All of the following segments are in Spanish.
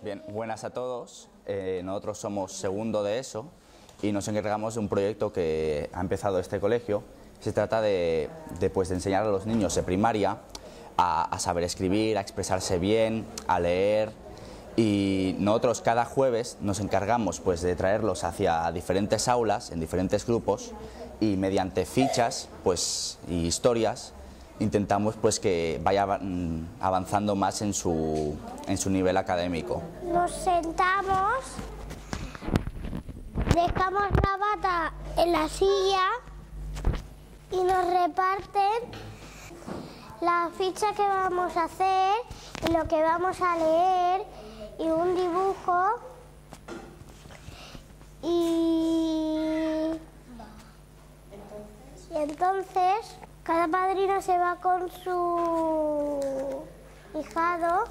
Bien, buenas a todos. Nosotros somos segundo de ESO y nos encargamos de un proyecto que ha empezado este colegio. Se trata de enseñar a los niños de primaria a saber escribir, a expresarse bien, a leer, y nosotros cada jueves nos encargamos de traerlos hacia diferentes aulas, en diferentes grupos, y mediante fichas y historias intentamos que vaya avanzando más en su nivel académico. Nos sentamos, dejamos la bata en la silla y nos reparten la ficha que vamos a hacer y lo que vamos a leer y un dibujo y entonces cada padrino se va con su hijado.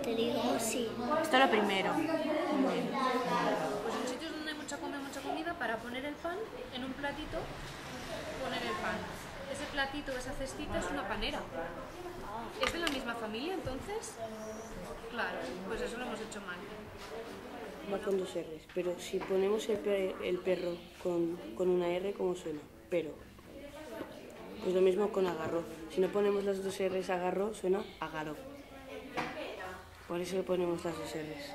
Te digo sí. Esto es lo primero. Pues en sitios donde hay mucha comida, para poner el pan en un platito, poner el pan. Ese platito, esa cestita es una panera. ¿Es de la misma familia entonces? Claro, pues eso lo hemos hecho mal. Va con dos R's, pero si ponemos el perro con una R, ¿cómo suena? Pero. Pues lo mismo con agarró. Si no ponemos las dos R's agarró, suena agaró. Por eso le ponemos las dos R's.